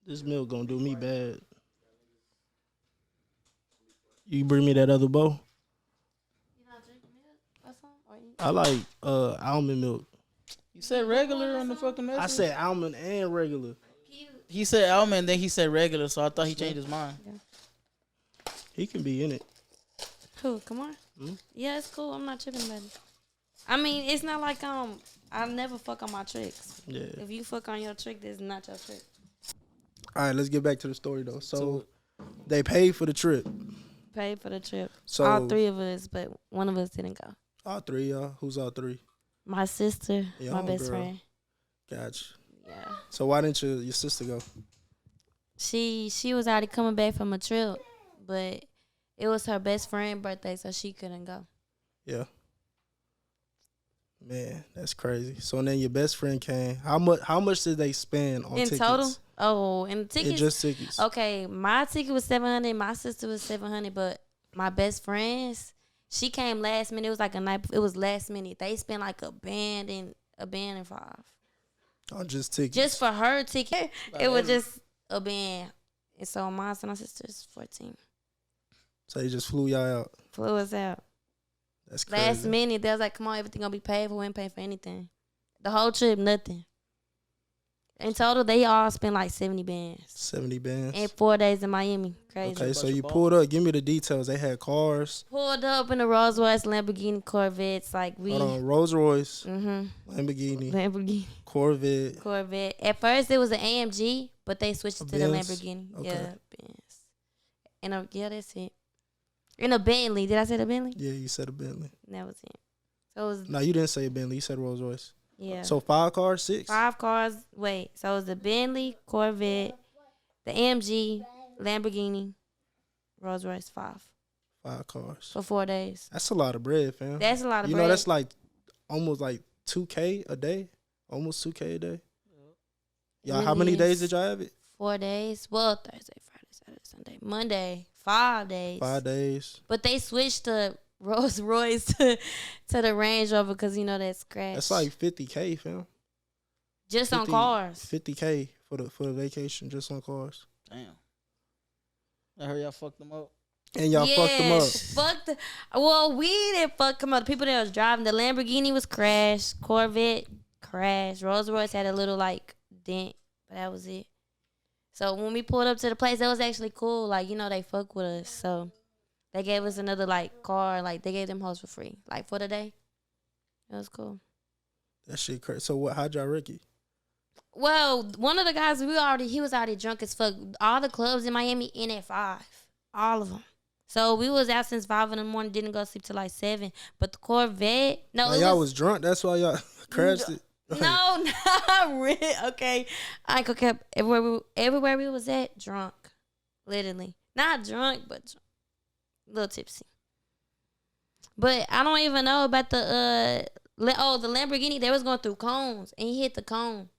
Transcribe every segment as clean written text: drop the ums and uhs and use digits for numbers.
This milk gonna do me bad. You bring me that other bowl? You not drinking milk or something? I like almond milk. You said regular on the fucking message. I said almond and regular. He said almond, then he said regular, so I thought he changed his mind. Yeah. He can be in it. Who? Come on. Hmm? Yeah, it's cool. I'm not tripping about it. I mean, it's not like I never fuck on my tricks. Yeah. If you fuck on your trick, that's not your trick. All right, let's get back to the story though. So they paid for the trip. Paid for the trip. So all three of us, but one of us didn't go. All three, y'all. Who's all three? My sister, Your my best homegirl. friend. Gotcha. Yeah. So why didn't your sister go? She was already coming back from a trip, but it was her best friend's birthday, so she couldn't go. Yeah. Man, that's crazy. So then your best friend came. How much did they spend on In tickets? total? Oh, and tickets. In just tickets. Okay, my ticket was $700. My sister was $700, but my best friends, she came last minute. It was like a night. It was last minute. They spent like a band and five. On just tickets. Just for her ticket, it was just a band. And so my sister's 14. So they just flew y'all out. Flew us out. That's crazy. Last minute, they was like, "Come on, everything gonna be paid for. We ain't paying for anything. The whole trip, nothing." In total, they all spent like 70 bands. 70 bands. And 4 days in Miami. Crazy. Okay, so you pulled up. Give me the details. They had cars. Pulled up in the Rolls Royce, Lamborghini, Corvettes. Like we. Hold on, Rolls Royce, Mm-hmm. Lamborghini, Corvette. At first, it was an AMG, but they switched it to the Benz? Lamborghini. Okay. Yeah, Benz. And yeah, that's it. In a Bentley. Did I say the Bentley? Yeah, you said a Bentley. That was it. So it was. No, you didn't say a Bentley. You said Rolls Royce. Yeah. So 5 cars, 6? 5 cars. Wait. So it was the Bentley, Corvette, the AMG, Lamborghini, Rolls Royce. 5 cars. for 4 days. That's a lot of bread, fam. That's a lot of You bread. know, that's like almost like $2K a day. Almost $2K a day. Y'all, Really how many is. days did y'all have it? 4 days. Well, Thursday, Friday, Saturday, Sunday, Monday. 5 days. 5 days. But they switched the Rolls Royce to the Range Rover because you know that scratch. That's like 50K, fam. just 50, on cars. 50K for the vacation just on cars. Damn. I heard y'all fucked them up. And y'all fucked them up. Well, we didn't fuck them up. The people that was driving, the Lamborghini was crashed. Corvette crashed. Rolls Royce had a little like dent, but that was it. So when we pulled up to the place, that was actually cool. Like, you know, they fuck with us. So they gave us another like car. Like they gave them hoes for free. Like for the day. It was cool. That shit crazy. So what? How'd y'all wreck it? Well, one of the guys, he was already drunk as fuck. All the clubs in Miami in at 5. All of them. So we was out since 5 in the morning, didn't go sleep till like 7. But the Corvette, Y'all was drunk. That's why y'all crashed it. No, not really. Okay, I ain't gonna keep everywhere we was at, drunk, literally. Not drunk, but drunk. A little tipsy. But I don't even know about the the Lamborghini. They was going through cones, and he hit the cone.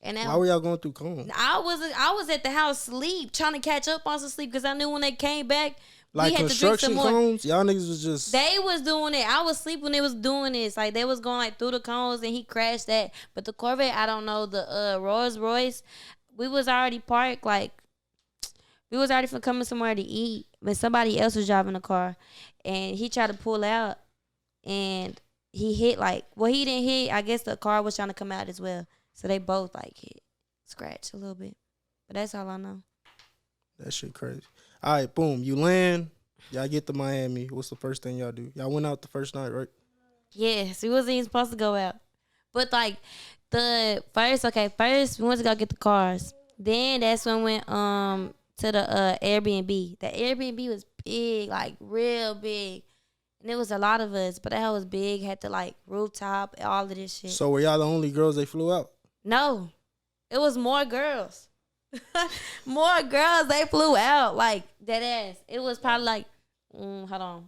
And Why were y'all going through cones? I was at the house sleep, trying to catch up on some sleep because I knew when they came back, Like we had to drink some construction more. cones? Y'all niggas was just... They was doing it. I was asleep when they was doing this. Like they was going like through the cones and he crashed that. But the Corvette, I don't know. The Rolls Royce, we was already parked. Like we was already for coming somewhere to eat, but somebody else was driving the car, and he tried to pull out, and he hit he didn't hit. I guess the car was trying to come out as well. So they both like hit, scratch a little bit. But that's all I know. That shit crazy. All right, boom. You land. Y'all get to Miami. What's the first thing y'all do? Y'all went out the first night, right? Yes, we wasn't even supposed to go out. But like first we went to go get the cars. Then that's when we went to the Airbnb. The Airbnb was big, like real big. And it was a lot of us, but that house was big, had the like rooftop, all of this shit. So were y'all the only girls they flew out? No. It was more girls. More girls, they flew out like that ass. It was probably like, hold on.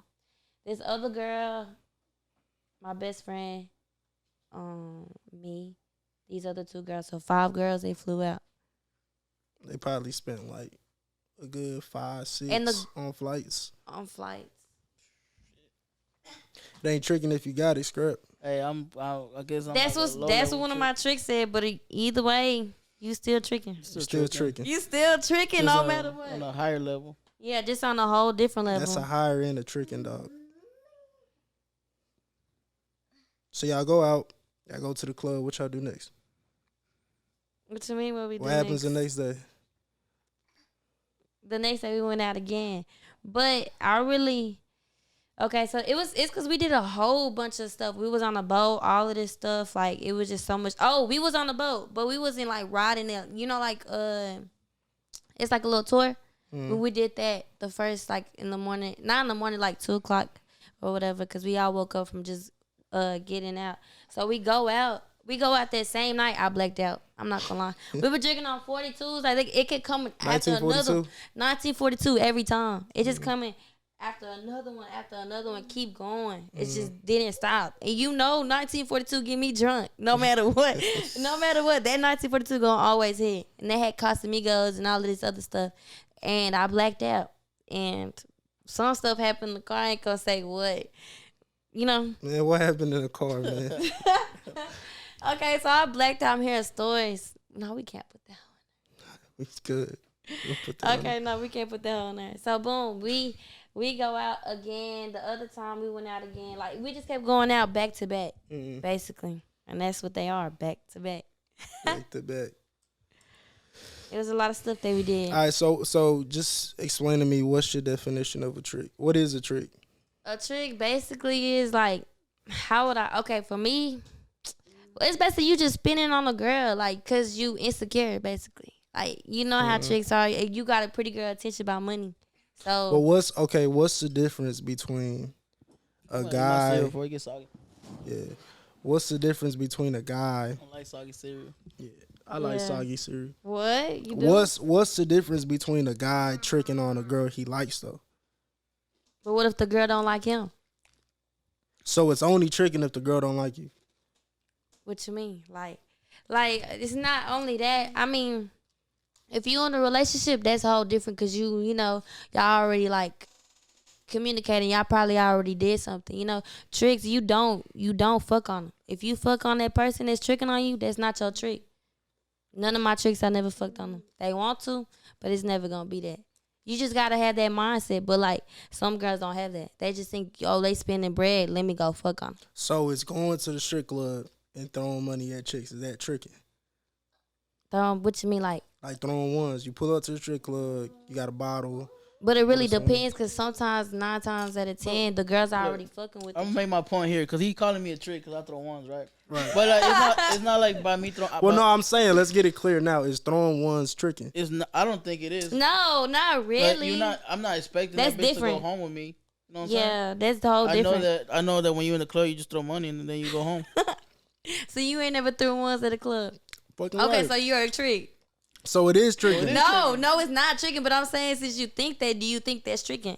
This other girl, my best friend, me, these other 2 girls. So 5 girls, they flew out. They probably spent like a good 5, 6 And on flights. On flights. It ain't tricking if you got it, Skrap. Hey, I guess I'm. That's what one of my tricks said. But either way, You still tricking. Still tricking. You still tricking no matter what. On a higher level. Yeah, just on a whole different level. That's a higher end of tricking, dog. So y'all go out. Y'all go to the club. What y'all do next? What you mean? What happens the next day? The next day we went out again, but I really. Okay, so it's because we did a whole bunch of stuff. We was on a boat, all of this stuff. Like, it was just so much. Oh, we was on the boat, but we wasn't, like, riding it. You know, like, it's like a little tour. But we did that the first, like, in the morning. Not in the morning, like 2 o'clock or whatever, because we all woke up from just getting out. So we go out. We go out that same night. I blacked out. I'm not going to lie. We were drinking on 42s. I think it could come after another. 1942 every time. It just coming. After another one, keep going. It just didn't stop. And you know 1942 get me drunk no matter what. No matter what, that 1942 gonna always hit. And they had Casamigos and all of this other stuff. And I blacked out. And some stuff happened in the car. I ain't gonna say what. You know? Man, what happened in the car, man? Okay, so I blacked out. I'm hearing stories. No, we can't put that on. It's good. We'll put that Okay, no, we can't put that on there. So, boom, we go out again. The other time we went out again. Like, we just kept going out back to back, basically. And that's what they are, back to back. Back to back. It was a lot of stuff that we did. All right, so just explain to me, what's your definition of a trick? What is a trick? A trick basically is like, okay, for me, it's basically you just spinning on a girl, like, because you insecure, basically. Like, you know how tricks are. You got a pretty girl attention about money. So, but what's the difference between a guy? Before it gets soggy. Yeah. What's the difference between a guy? I don't like soggy cereal. Yeah, I like soggy cereal. What? You do? What's the difference between a guy tricking on a girl he likes though? But what if the girl don't like him? So it's only tricking if the girl don't like you. What you mean? Like it's not only that. I mean, if you in a relationship, that's all different because you know, y'all already like communicating. Y'all probably already did something. You know, tricks, you don't fuck on them. If you fuck on that person that's tricking on you, that's not your trick. None of my tricks, I never fucked on them. They want to, but it's never going to be that. You just got to have that mindset. But, like, some girls don't have that. They just think, oh, they spending bread. Let me go fuck on them. So it's going to the strip club and throwing money at chicks. Is that tricking? What you mean, like? Like throwing ones. You pull up to the strip club, you got a bottle. But it really depends because sometimes 9 times out of 10, the girls are already fucking with I'm you. going to make my point here because he calling me a trick because I throw ones, right? Right. But it's not like by me throwing. Well, no, I'm saying, let's get it clear now. Is throwing ones tricking? It's not, I don't think it is. No, not really. But I'm not expecting That's that bitch different. to go home with me. You know what I'm saying? Yeah, that's the whole different. I know that when you in the club, you just throw money and then you go home. So you ain't never threw ones at a club. Fucking Okay, right. so you're a trick. So it is tricking. No, it's not tricking. But I'm saying, since you think that, do you think that's tricking?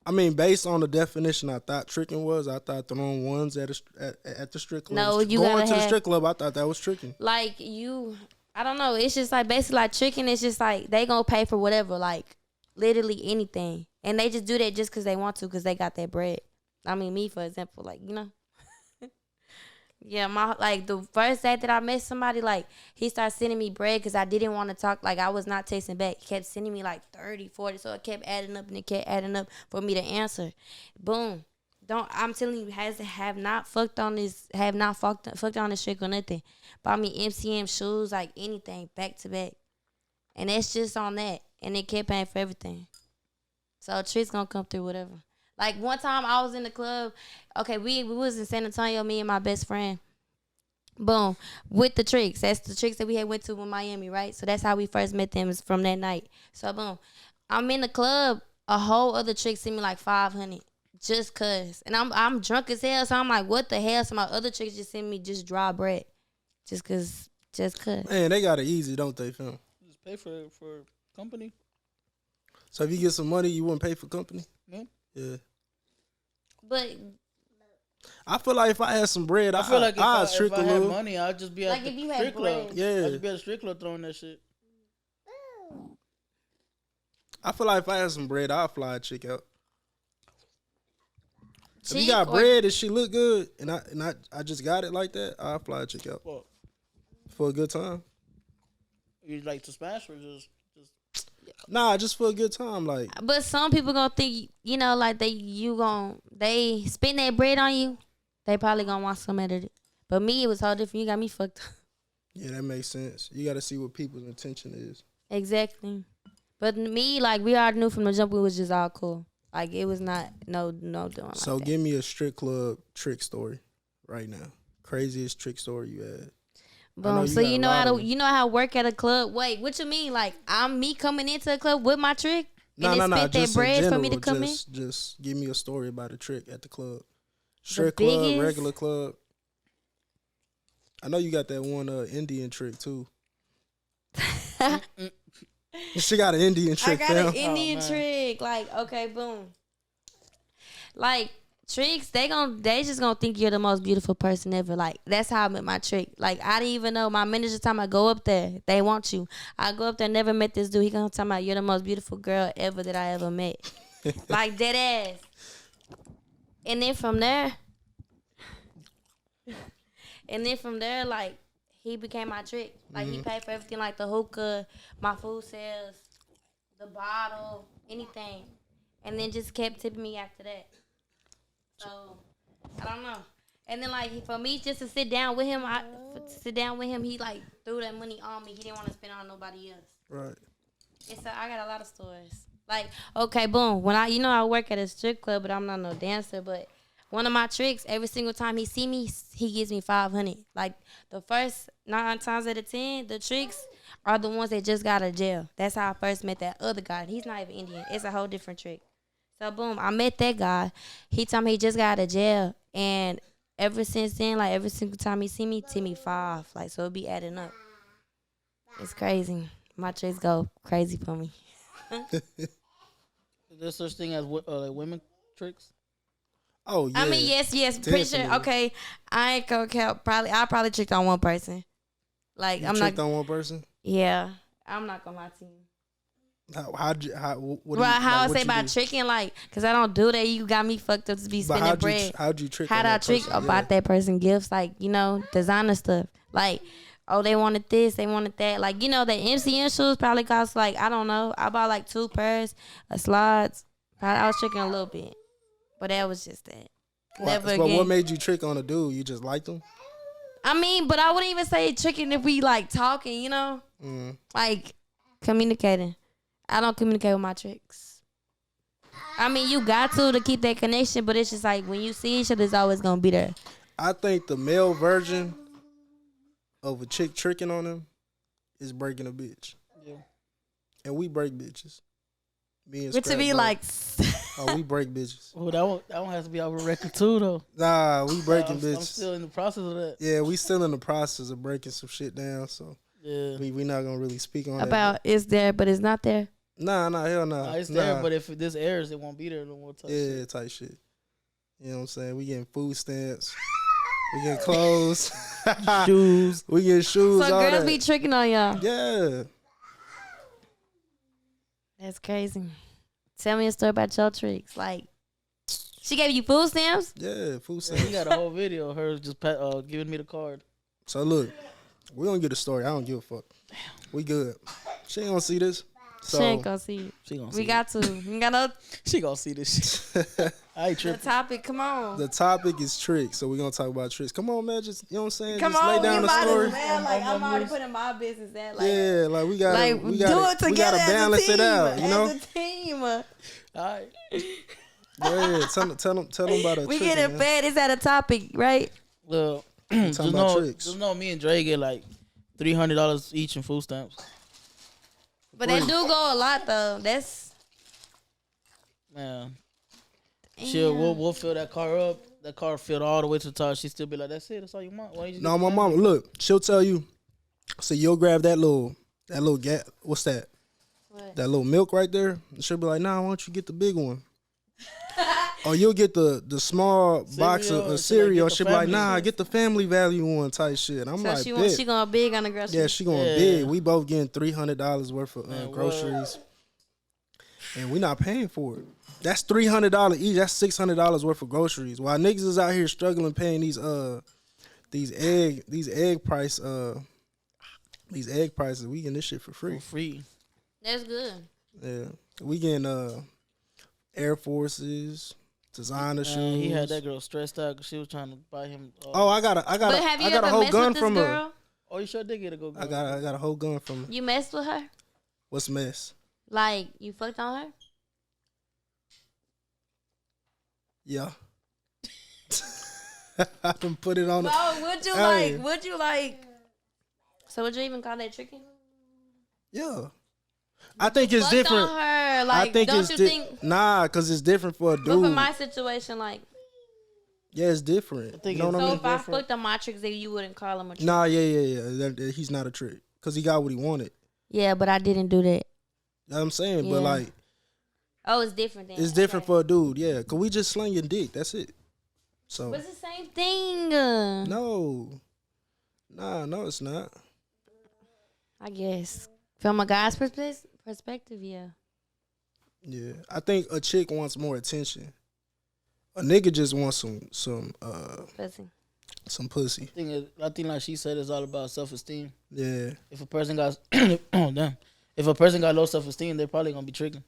I mean, based on the definition, I thought tricking was. I thought throwing ones at the strip club. No, you going gotta to the have- strip club. I thought that was tricking. Like I don't know. It's just like basically like tricking. It's just like they gonna pay for whatever, like literally anything, and they just do that just because they want to, because they got that bread. I mean, me for example, like you know. Yeah, the first day that I met somebody, like, he started sending me bread because I didn't want to talk. Like, I was not texting back. He kept sending me, like, 30, 40. So it kept adding up and it kept adding up for me to answer. Boom. I'm telling you, have not fucked on this trick or nothing. Bought me MCM shoes, like, anything, back to back. And that's just on that. And it kept paying for everything. So a trick's going to come through whatever. Like, one time I was in the club. Okay, we was in San Antonio, me and my best friend. Boom. With the tricks. That's the tricks that we had went to in Miami, right? So that's how we first met them, is from that night. So, boom. I'm in the club. A whole other trick sent me like 500 just cuz. And I'm drunk as hell, so I'm like, what the hell? So my other tricks just sent me just dry bread. Just cuz. Man, they got it easy, don't they, fam? Just pay for company. So if you get some money, you wouldn't pay for company? Yeah. But I feel like if I had some bread, I feel like if I had little. money, I'd just be at Like the if you had strip club. bread. Yeah. I'd just be at the strip club throwing that shit. I feel like if I had some bread, I'd fly a chick out. If you chick got or- bread and she look good, and I just got it like that, I'll fly a chick out Fuck. for a good time. You like to smash or just Nah, just for a good time. Like, But some people gonna think, you know, like they spend that bread on you. They probably gonna want some of it. But me, it was all different. You got me fucked up. yeah, that makes sense. You got to see what people's intention is. Exactly. But me, like, we already knew from the jump we was just all cool. Like, it was not no doing So like that. give me a strip club trick story right now. Craziest trick story you had. Boom. So got you a know lot how of to them. you know how to work at a club. Wait, what you mean? Like I'm me coming into a club with my trick and No. spent that Just in bread general, for me to come in? just give me a story about a trick at the club. The Strip club, biggest- regular club. I know you got that one Indian trick too. She got an Indian I trick, got fam. an Indian man. trick. Like, okay, boom. Like tricks, they just gonna think you're the most beautiful person ever. Like that's how I met my trick. Like I didn't even know my manager time I go up there, they want you. I go up there, never met this dude. He gonna tell me you're the most beautiful girl ever that I ever met. Like dead ass. And then from there, like he became my trick. Like he paid for everything, like the hookah, my food sales, the bottle, anything. And then just kept tipping me after that. So I don't know. And then like for me just to sit down with him, he like threw that money on me. He didn't want to spend it on nobody else. Right. I got a lot of stories. Like, okay, boom. When I work at a strip club, but I'm not no dancer. But one of my tricks, every single time he see me, he gives me 500. Like the first 9 times out of 10, the tricks are the ones that just got out of jail. That's how I first met that other guy. He's not even Indian. It's a whole different trick. So boom, I met that guy. He told me he just got out of jail, and ever since then, like every single time he see me, tip me 5. Like so, it be adding up. It's crazy. My tricks go crazy for me. is there such thing as like women tricks? Oh yeah. I mean, yes, pretty sure. Definitely. Okay, I ain't gonna count. I probably tricked on one person. Like You I'm tricked not. on one person. Yeah, I'm not gonna lie to you. What do you, Well, how like, I say about do? tricking, like, cause I don't do that. You got me fucked up to be But spending bread. how'd you trick? How'd on I that trick person? about that person gifts? Like, you know, designer stuff. Like, oh, they wanted this, they wanted that. Like, you know, the MCM shoes probably cost like, I don't know. I bought like 2 pairs of slides. I was tricking a little bit, but that was just that. Never But again. what made you trick on a dude? You just liked him? I mean, but I wouldn't even say tricking if we like talking, you know? Like communicating. I don't communicate with my tricks. I mean, you got to keep that connection, but it's just like when you see each other, it's always gonna be there. I think the male version of a chick tricking on him is breaking a bitch. Yeah. And we break bitches. Me and But to Skrap be both. like, Oh, we break bitches. Oh, that one has to be over record too, though. Nah, we breaking I'm bitches. still in the process of that. Yeah, we still in the process of breaking some shit down, so Yeah. we not gonna really speak on about it's there, but it's not there. that. Nah, hell no. Nah, it's there, but if this airs, it won't be there no more. Yeah, type shit. You know what I'm saying? We getting food stamps. We getting clothes. Shoes. We getting shoes. So all girls that. be tricking on y'all. Yeah. That's crazy. Tell me a story about your tricks. Like, she gave you food stamps? Yeah, food Yeah, stamps. he got a whole video of her just giving me the card. So look, we gonna get a story. I don't give a fuck. We good. She ain't gonna see this. So She ain't gonna see it. She gonna see We got to. We got no She gonna see this shit. I ain't the tripping. topic. Come on. the topic is tricks. So we're gonna talk about tricks. Come on, man. Just you know what I'm saying? Come just on. lay down You the might story. as well. Like, I'm already putting my business at. Like, Yeah, like we gotta like we do gotta it together we gotta balance as a team, it out, you know? As a team. All right. Go ahead. Tell them about a We trick. getting fed. It's at a topic, right? Well, Talking about tricks. just know me and Dre get like $300 each in food stamps. But that do go a lot though. That's Man, damn. we'll fill that car up. That car filled all the way to the top. She still be like, "That's it. That's all you want." Why you No, my mama, look, she'll tell you. So you'll grab that little gap. What's that? What? That little milk right there. And she'll be like, nah, why don't you get the big one? Or you'll get the small box Cereal, of she'll like, cereal. get the She'll be like, family. nah, get the family value one type shit. I'm So like, she going big on the groceries. yeah, she going Yeah. big. We both getting $300 worth of Man, groceries, and we not paying for it. That's $300 each. That's $600 worth of groceries. While niggas is out here struggling paying these egg price These egg prices, we getting this shit for free. For free. That's good. Yeah, we getting Air Forces, designer shoes. He had that girl stressed out because she was trying to buy him. Oh, I got But have you a ever whole messed gun with this from her. girl? Oh, you sure did get a go. I got a whole gun from her. You messed with her? What's mess? Like, you fucked on her? Yeah. I can put it on. No, would you Hey. like? Would you like? So would you even call that tricking? Yeah. I think it's Fucked different. on her, like, I think don't it's you think? nah, cause it's different for a But for dude. my situation, like, Yeah, it's different. I think You know what I so mean? if I fucked on my tricks, then you wouldn't call him a trick. Nah, yeah. He's not a trick, cause he got what he wanted. Yeah, but I didn't do that. You know what I'm saying? But Yeah. like, Oh, it's different then. it's different Okay. for a dude. Yeah, cause we just sling your dick. That's it. So But it's the same thing. no, it's not. I guess from a guy's perspective, yeah. Yeah, I think a chick wants more attention. A nigga just wants Pussy. some pussy. I think like she said, it's all about self-esteem. Yeah, If a person got oh damn, if a person got low self-esteem, they're probably gonna be tricking.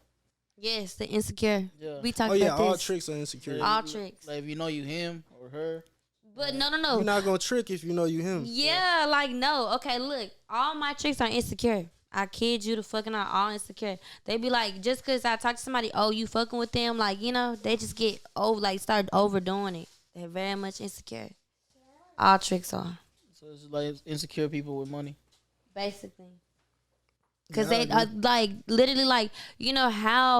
Yes, the insecure. Yeah. We talked oh yeah, about all this. tricks are insecure. All tricks. Like if you know you him or her. But no. You're not gonna trick if you know you him. Yeah, like no. Okay, look, all my tricks are insecure. I kid you, the fucking are all insecure. They be like, just cause I talk to somebody, oh, you fucking with them, like they just get start overdoing it. They're very much insecure. All tricks are So it's like insecure people with money. basically. Cause Yeah, I they like literally like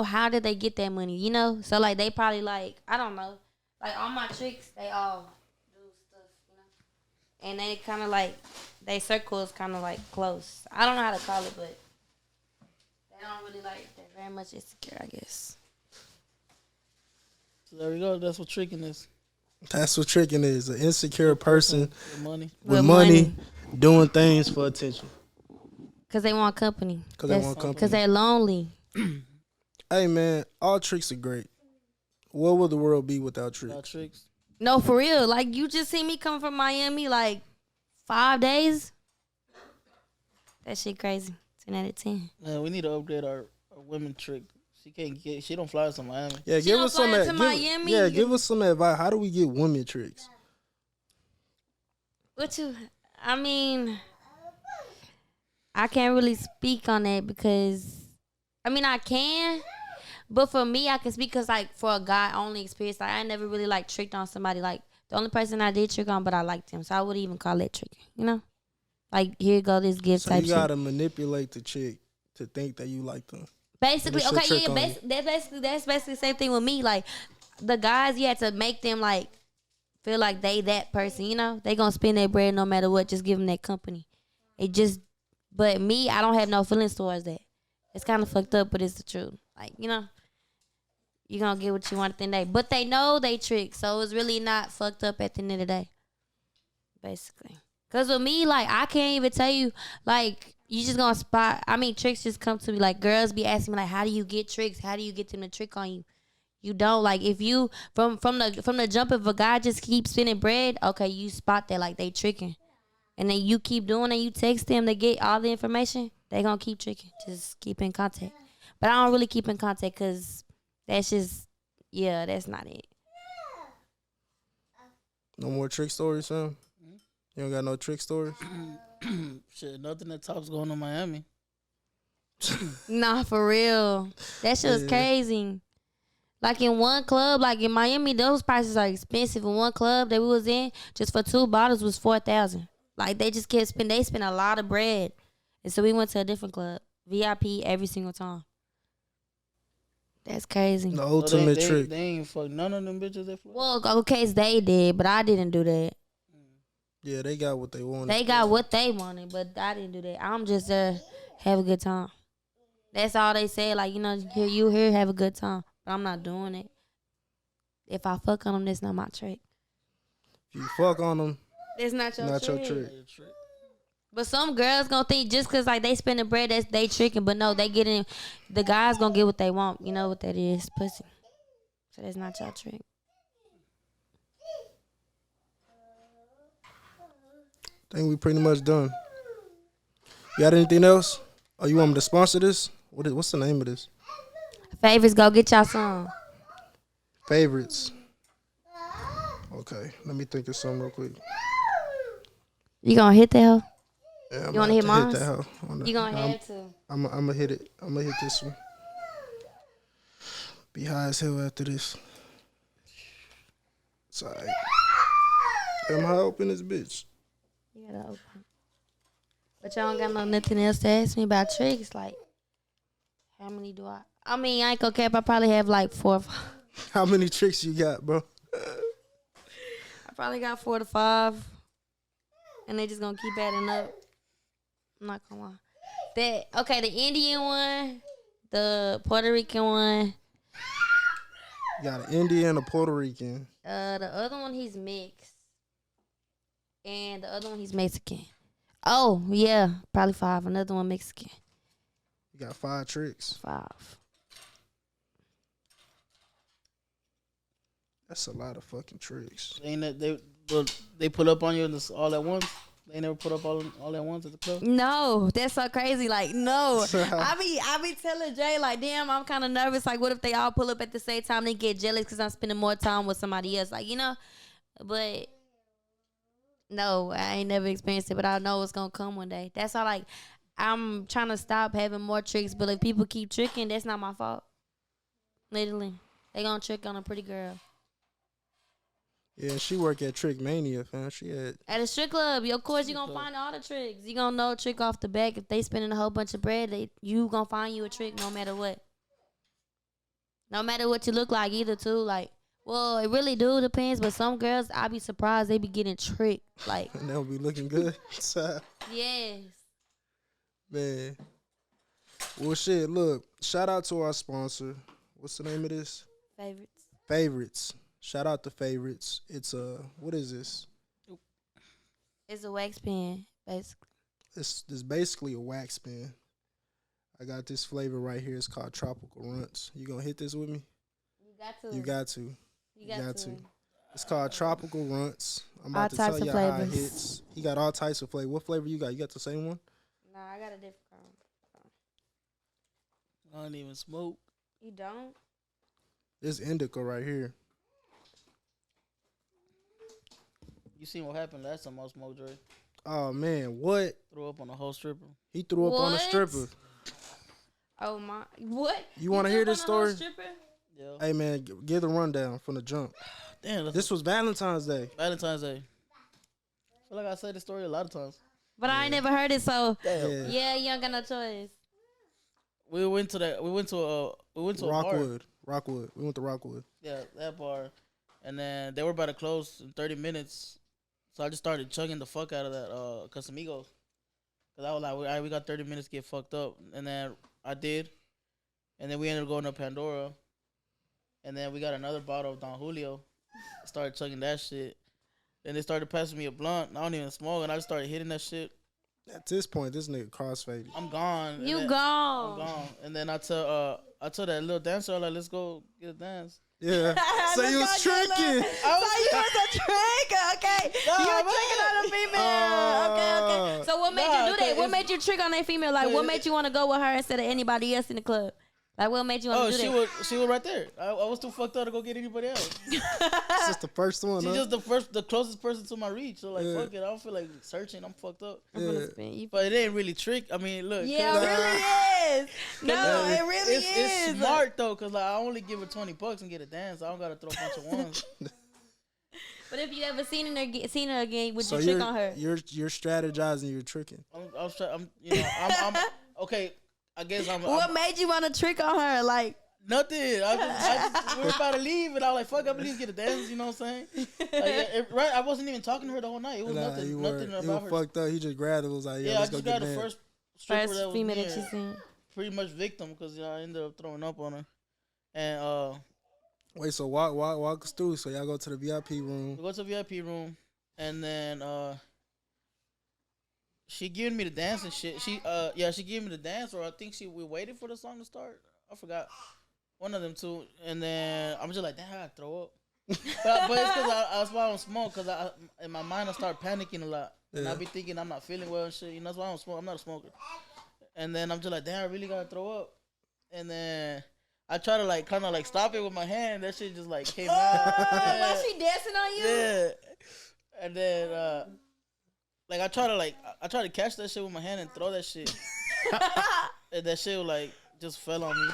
how did they get that money? So like they probably like I don't know, like all my tricks they all do stuff, and they kind of like they circle is kind of like close. I don't know how to call it, but they don't really like they're very much insecure, I guess. So there we go. That's what tricking is. That's what tricking is. An insecure person With money. with money doing things for attention. Cause they want company. 'Cause they want company. Cause they're lonely. Hey man, all tricks are great. What would the world be without tricks? Got tricks. No, for real. Like you just see me coming from Miami, like 5 days. That shit crazy. 10 out of 10. Man, we need to upgrade our women trick. She don't fly us to Miami. Yeah, She give don't us some fly to give- Miami. Yeah, give us some advice. How do we get women tricks? I mean, I can't really speak on that because, I can, but for me, I can speak because, like, for a guy only experience, like, I never really, like, tricked on somebody. Like, the only person I did trick on, but I liked him, so I wouldn't even call it tricking, Like, here you go, this gift So type you shit. gotta manipulate the chick to think that you like them. Basically, And it's your okay, trick yeah, on you. that's basically the same thing with me. Like, the guys, you had to make them, like, feel like they that person, They gonna spend their bread no matter what, just give them that company. But me, I don't have no feelings towards that. It's kind of fucked up, but it's the truth. Like, you gonna get what you want at the end of the day. But they know they trick, so it's really not fucked up at the end of the day. Basically. Because with me, like, I can't even tell you, like, you just gonna spot. Tricks just come to me. Like, girls be asking me, like, how do you get tricks? How do you get them to trick on you? You don't. Like, if you, from the jump, if a guy just keeps spending bread, okay, you spot that, like, they tricking. And then you keep doing it, you text them, they get all the information, they gonna keep tricking. Just keep in contact. But I don't really keep in contact because that's just, that's not it. No more trick stories, Sam? You don't got no trick stories? Shit, nothing that tops going on Miami. Nah, for real. That shit was Yeah. crazy. Like in one club, like in Miami, those prices are expensive. In one club that we was in, just for 2 bottles was $4,000. Like they just kept they spend a lot of bread. And so we went to a different club. VIP every single time. That's crazy. The ultimate trick. They ain't fuck none of them bitches that fly. Well, okay, they did, but I didn't do that. Yeah, they got what they wanted. They got what they wanted, but I didn't do that. I'm just there, have a good time. That's all they say. Like, you here, have a good time. But I'm not doing it. If I fuck on them, that's not my trick. If you fuck on them, That's not your not trick. your trick. But some girls gonna think just cause like they spending bread, that's they tricking. But no, they getting, the guys gonna get what they want. You know what that is? Pussy. So that's not your trick. I think we pretty much done. You got anything else? Oh, you want me to sponsor this? What's the name of this? Favorites, go get y'all some. Favorites. Okay, let me think of something real quick. You gonna hit that hoe? Yeah, You wanna hit mine? that hoe. You gonna have to. I'm gonna hit it. I'm gonna hit this one. Be high as hell after this. It's alright. I'm high open this bitch. You gotta open. But y'all don't got nothing else to ask me about tricks. Like, how many do I? I mean, I ain't gonna cap. I probably have like 4 or 5. How many tricks you got, bro? I probably got 4 to 5. And they just gonna keep adding up. I'm not gonna lie. The Indian one, the Puerto Rican one. You got an Indian, a Puerto Rican. The other one he's mixed. And the other one he's Mexican. Oh, yeah. Probably 5. Another one Mexican. You got 5 tricks. 5. That's a lot of fucking tricks. Ain't that they put up on you all at once? They never put up all at once at the club? No, that's so crazy. Like, no. I be telling Jay, like, damn, I'm kind of nervous. Like, what if they all pull up at the same time? They get jealous because I'm spending more time with somebody else. Like, you know? But, no, I ain't never experienced it. But I know it's going to come one day. That's all, like, I'm trying to stop having more tricks. But if people keep tricking, that's not my fault. Literally. They going to trick on a pretty girl. Yeah, she work at Trick Mania, fam. She at a strip club. Of course, you going to find all the tricks. You going to know a trick off the back. If they spending a whole bunch of bread, you going to find you a trick no matter what. No matter what you look like either, too. Like, well, it really do depends. But some girls, I be surprised they be getting tricked. Like, and they'll be looking good. yes. Man. Well, shit, look. Shout out to our sponsor. What's the name of this? Favorites. Shout out to Favorites. It's what is this? It's a wax pen, basically. It's basically a wax pen. I got this flavor right here. It's called Tropical Runts. You gonna hit this with me? You got to. It's called Tropical Runts. I'm about to tell you how it hits. He got all types of flavor. What flavor you got? You got the same one? Nah, I got a different I don't even smoke. You don't? This indica right here. You seen what happened last time I smoked, Dre? Oh, man. What? Threw up on a whole stripper. He threw up on a stripper. Oh, my. What? You want to hear this story? Yeah. Hey, man, give the rundown from the jump. Damn. This was Valentine's Day. I feel like I said this story a lot of times. But I ain't never heard it, so Yeah, you ain't got no choice. We went to Rockwood. A bar. We went to Rockwood. Yeah, that bar. And then they were about to close in 30 minutes. So I just started chugging the fuck out of that Casamigos. Because I was like, all right, we got 30 minutes to get fucked up. And then I did. And then we ended up going to Pandora. And then we got another bottle of Don Julio. Started chugging that shit. Then they started passing me a blunt. And I don't even smoke. And I just started hitting that shit. At this point, this nigga crossfaded. I'm gone. You I'm gone. And then I tell that little dancer, I'm like, let's go get a dance. Yeah. So you was tricking. So you was a trick. Okay. Nah, You were tricking on a female. Okay. So what made you do that? What made you trick on that female? Like, what made you want to go with her instead of anybody else in the club? Like, what made you want to do that? She was right there. I was too fucked up to go get anybody else. It's just the first one. She's just the closest person to my reach. So, like, fuck it. I don't feel like searching. I'm fucked up. I'm gonna spin you. But it ain't really trick. I mean, look. Yeah, it really is. No, it really is. It's smart, though, because like, I only give her $20 and get a dance. I don't got to throw a bunch of ones. But if you ever seen her again, would you trick on her? You're strategizing. You're tricking. I'm okay. I guess What made you want to trick on her? Like nothing. We were about to leave, and I was like, "Fuck, I'm gonna get a dance." You know what I'm saying? Right. I wasn't even talking to her the whole night. It was nothing about her. Fucked up. He just grabbed it. Was like, yeah, let's I just go got get the first stripper that was female there. that you seen. Pretty much victim because I ended up throwing up on her. And wait, so walk us through. So y'all go to the VIP room. we go to the VIP room, and then she giving me the dance and shit. She gave me the dance, or I think we waited for the song to start. I forgot. One of them two. And then I'm just like, damn, I gotta throw up. but it's because I was why I don't smoke, because in my mind I start panicking a lot. And I be thinking I'm not feeling well and shit. You know, that's why I don't smoke. I'm not a smoker. And then I'm just like, damn, I really gotta throw up. And then I try to like kind of like stop it with my hand. That shit just like came out. Why she dancing on you? Yeah. And then like I try to catch that shit with my hand and throw that shit. And that shit like just fell on me.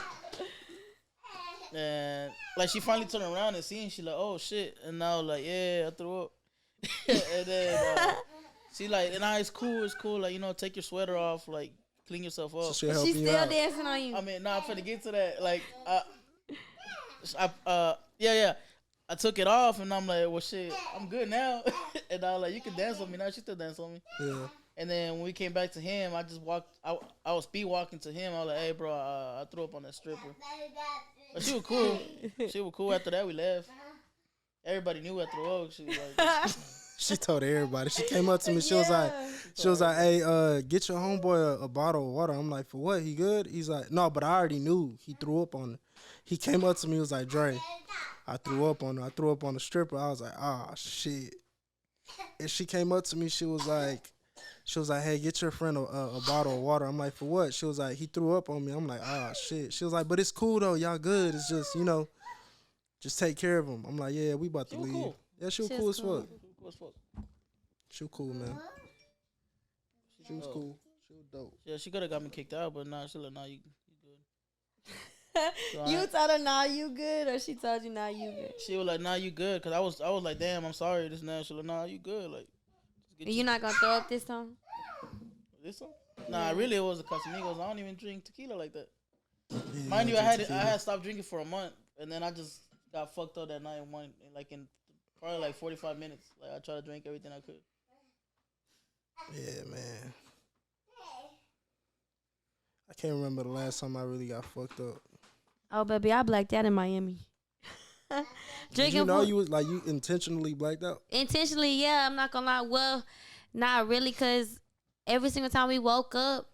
And like she finally turned around and seen, she like, oh shit. And now like, yeah, I threw up. And then she like, nah, it's cool. Like, you know, take your sweater off, like clean yourself up. So she's still dancing on you. I mean, nah, I'm finna get to that. Like, yeah. I took it off and I'm like, well, shit, I'm good now. And I was like, you can dance on me now. She still dance on me. Yeah. And then when we came back to him, I just walked. I was speed walking to him. I was like, hey, bro, I threw up on that stripper. But she was cool. She was cool. After that, we left. Everybody knew I threw up. She was like. She told everybody. She came up to me. She was like, hey, get your homeboy a bottle of water. I'm like, for what? He good? He's like, no, but I already knew he threw up on her. He came up to me. He was like, Dre, I threw up on her. I threw up on the stripper. I was like, shit. And she came up to me. She was like, hey, get your friend a bottle of water. I'm like, for what? She was like, he threw up on me. I'm like, shit. She was like, but it's cool though. Y'all good. It's just, you know, just take care of him. I'm like, yeah, we about to leave. Cool. Yeah, she was cool as fuck. She was cool, man. She was cool. She was dope. Yeah, she could have got me kicked out, but nah, she like, nah, you good. So you told her, nah, you good, or she told you, nah, you good? She was like, nah, you good, cause I was like, damn, I'm sorry, this and that. She like, nah, you good, like. You're not gonna throw up this time? This time? Nah, really, it was a Casamigos. I don't even drink tequila like that. Yeah, mind you, I had stopped drinking for a month, and then I just got fucked up that night. In probably like 45 minutes. Like I tried to drink everything I could. Yeah, man. I can't remember the last time I really got fucked up. Oh, baby, I blacked out in Miami. Did you know you was like you intentionally blacked out? Intentionally, yeah. I'm not gonna lie. Well, not really, cause every single time we woke up,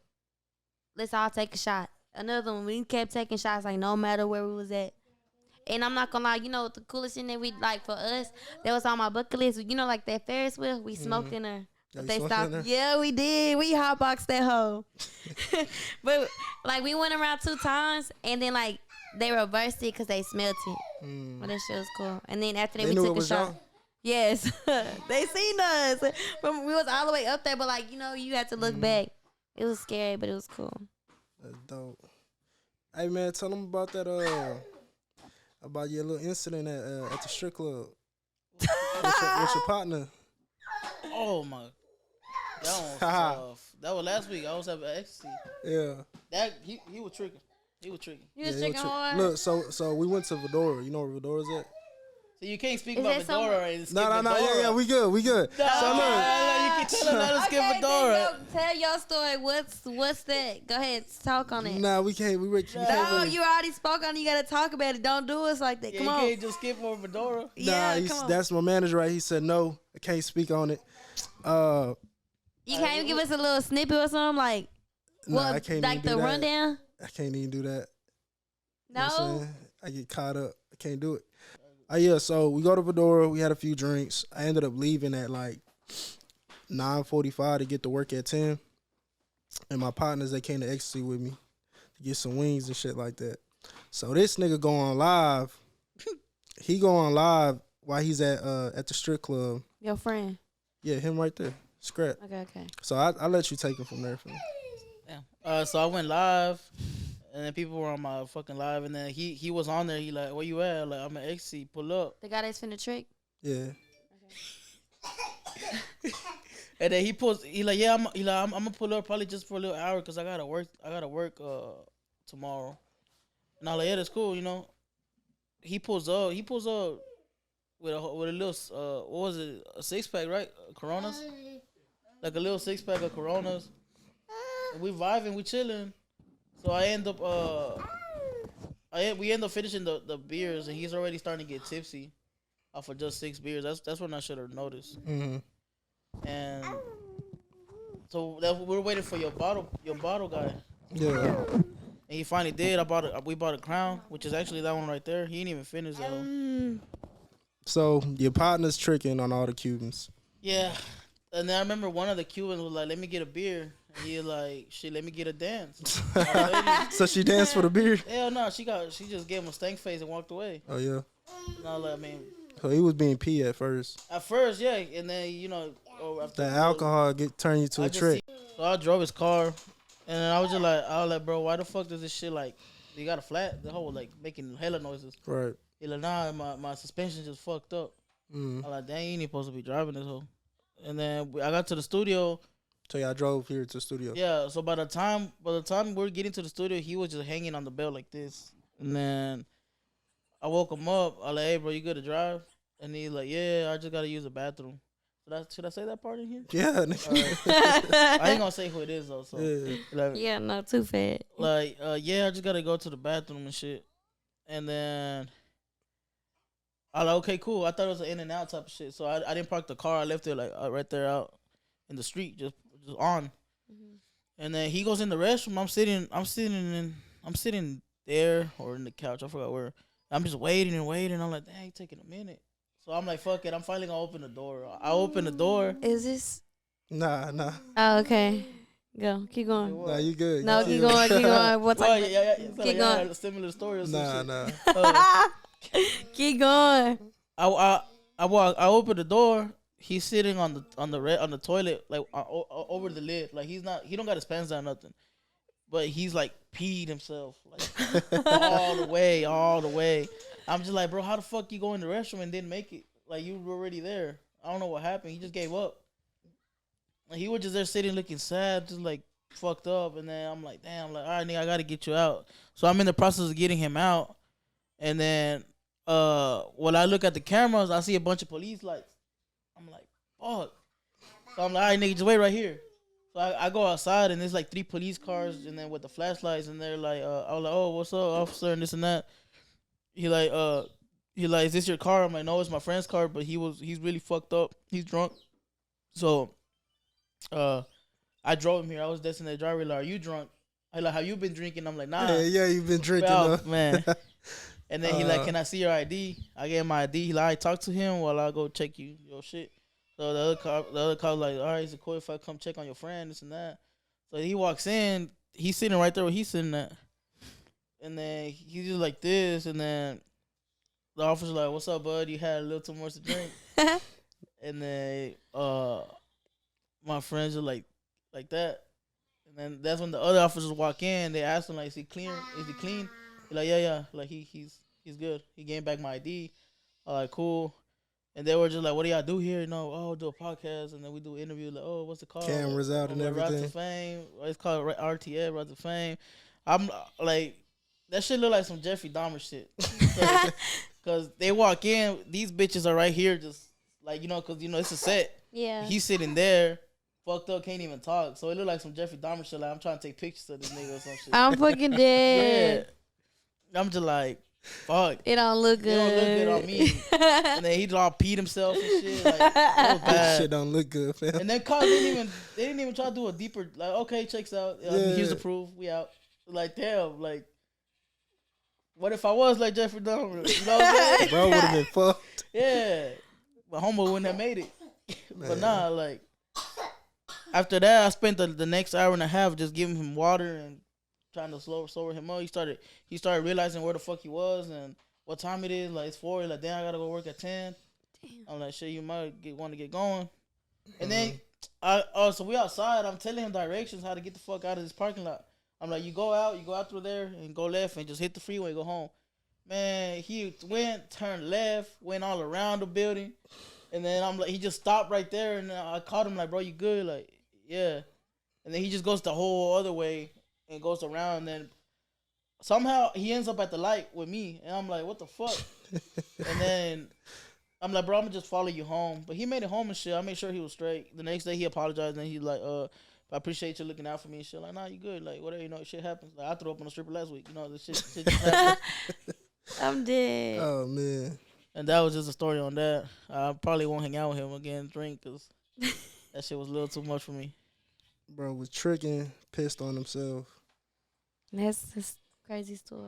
let's all take a shot. Another one, we kept taking shots, like no matter where we was at. And I'm not gonna lie, you know the coolest thing that we like for us, that was on my bucket list. You know, like that Ferris wheel, we smoked in there. Yeah, they stopped. Yeah, we did. We hotboxed that hoe. But like we went around 2 times, and then like they reversed it because they smelt it. But that shit was cool. And then after that, we took a shot. Y'all? Yes, they seen us. But we was all the way up there, but like, you know, you had to look back. It was scary, but it was cool. That's dope. Hey man, tell them about that about your little incident at the strip club with your partner. Oh my, that one was tough. That was last week. I was at ecstasy. Yeah. That he was tricking. He was tricking. You was tricking hard. Look, so we went to Vedora. You know where Vedora's at? So you can't speak about Vedora and skip Vedora. No, yeah, we good. No, so look, you can tell her not to skip Vedora. Tell your story. What's that? Go ahead, talk on it. Nah, we can't. We can't really. You already spoke on it. You gotta talk about it. Don't do us like that. Come on. You can't just skip over Vedora. That's my manager, right? He said no, I can't speak on it. You can't even give us a little snippet or something like. Nah, I can't. Like the rundown. I can't even do that. No. You know I get caught up. I can't do it. Yeah, so we go to Vedora. We had a few drinks. I ended up leaving at like 9:45 to get to work at 10. And my partners, they came to ecstasy with me to get some wings and shit like that. So this nigga go on live. He go on live while he's at the strip club. Your friend? Yeah, him right there. Skrap. Okay. So I let you take him from there. Yeah. So I went live. And then people were on my fucking live, and then he was on there. He like, where you at? Like, I'm at XC. Pull up. The guy that's finna trick. Yeah. Okay. And then he pulls. He like, yeah. I'm gonna pull up probably just for a little hour because I gotta work tomorrow. And I like, yeah, that's cool. You know. He pulls up with a little what was it? A 6-pack, right? Coronas. Like a little 6-pack of Coronas. And we vibing, we chilling. So I end up we end up finishing the beers, and he's already starting to get tipsy off of just 6 beers. That's when I should have noticed. Mm-hmm. And so we're waiting for your bottle guy. Yeah. And he finally did. We bought a Crown, which is actually that one right there. He didn't even finish that one. So your partner's tricking on all the Cubans. Yeah. And then I remember one of the Cubans was like, "Let me get a beer." And he like, "Shit, let me get a dance." So she danced for the beer? Hell no, she just gave him a stank face and walked away. Oh yeah. No, like, I mean. So he was being P at first. At first, yeah, and then after the alcohol turn you to a trick. So I drove his car, and then I was like, bro, why the fuck does this shit like? You got a flat? The whole like making hella noises. Right. He like, nah, my suspension just fucked up. I'm like, dang, you ain't supposed to be driving this hoe. And then I got to the studio. So y'all drove here to the studio. Yeah. So by the time we're getting to the studio, he was just hanging on the belt like this. And then I woke him up. I like, hey, bro, you good to drive? And he's like, yeah, I just gotta use the bathroom. Should I say that part in here? Yeah. I ain't gonna say who it is though. So yeah, not too fat. Like, yeah, I just gotta go to the bathroom and shit. And then I like, okay, cool. I thought it was an in and out type of shit. So I didn't park the car. I left it like right there out in the street, just on. Mm-hmm. And then he goes in the restroom. I'm sitting there or in the couch. I forgot where. I'm just waiting and waiting. I'm like, dang, it's taking a minute. So I'm like, fuck it. I'm finally gonna open the door. I open the door. Is this? Nah. Oh, okay. Go. Keep going. Nah, you good. No, keep going. Keep going. What's well, yeah. Keep going. A similar story or nah. Keep going. I open the door. He's sitting on the toilet, like over the lid. Like he don't got his pants down, nothing. But he's like peed himself, like all the way. I'm just like, bro, how the fuck you go in the restroom and didn't make it? Like you were already there. I don't know what happened. He just gave up. Like, he was just there sitting looking sad, just like fucked up. And then I'm like, damn, like, all right, nigga, I gotta get you out. So I'm in the process of getting him out. And then when I look at the cameras, I see a bunch of police lights. I'm like, fuck. So I'm like, all right, nigga, just wait right here. So I go outside and there's like 3 police cars and then with the flashlights and they're like, I was like, oh, what's up, officer, and this and that. He like, is this your car? I'm like, no, it's my friend's car, but he's really fucked up. He's drunk. So, I drove him here. I was destined to driver. Like, are you drunk? I like, have you been drinking? I'm like, nah. Yeah, you've been drinking, man. And then he like, can I see your ID? I gave him my ID. He like, I talk to him while I go check your shit. So the other cop was like, all right, is it cool if I come check on your friend, this and that? So he walks in. He's sitting right there where he's sitting at. And then he's just like this. And then the officer's like, what's up, bud? You had a little too much to drink. And then my friends are like that. And then that's when the other officers walk in. They ask him, like, is he clean? Is he clean? He's like, yeah. Like, he's good. He gave back my ID. I'm like, cool. And they were just like, what do y'all do here? You know, do a podcast. And then we do an interview. Like, what's it called? Cameras out and everything. Route to Fame. It's called RTF, Route to Fame. I'm like, that shit look like some Jeffrey Dahmer shit. Because they walk in, these bitches are right here just, like, because, it's a set. Yeah. He's sitting there, fucked up, can't even talk. So it look like some Jeffrey Dahmer shit. Like, I'm trying to take pictures of this nigga or some shit. I'm fucking dead. Yeah. I'm just like, fuck. It don't look good. It don't look good on me. And then he all peed himself and shit. Like, that was bad. This shit don't look good, fam. And then cops didn't even try to do a deeper, like, okay, checks out. Here's the proof. We out. Like, damn, like, what if I was like Jeffrey Dahmer? You know what I'm saying? Bro would have been fucked. Yeah. But homo wouldn't have made it. But nah, like, after that, I spent the next hour and a half just giving him water and trying to sober him up. He started realizing where the fuck he was and what time it is. Like, it's 4. Like, damn, I gotta go work at 10. Damn. I'm like, shit, you might want to get going. And then, so we outside. I'm telling him directions how to get the fuck out of this parking lot. I'm like, you go out through there and go left and just hit the freeway, go home. Man, he turned left, went all around the building. And then I'm like, he just stopped right there. And I called him like, bro, you good? Like, yeah. And then he just goes the whole other way and goes around. And then somehow he ends up at the light with me. And I'm like, what the fuck? And then I'm like, bro, I'm going to just follow you home. But he made it home and shit. I made sure he was straight. The next day he apologized. And he's like, I appreciate you looking out for me and shit. Like, nah, you good. Like, whatever, shit happens. Like, I threw up on the stripper last week. This shit just happened. I'm dead. Oh, man. And that was just a story on that. I probably won't hang out with him again, drink, because that shit was a little too much for me. Bro was tricking, pissed on himself. That's just crazy story.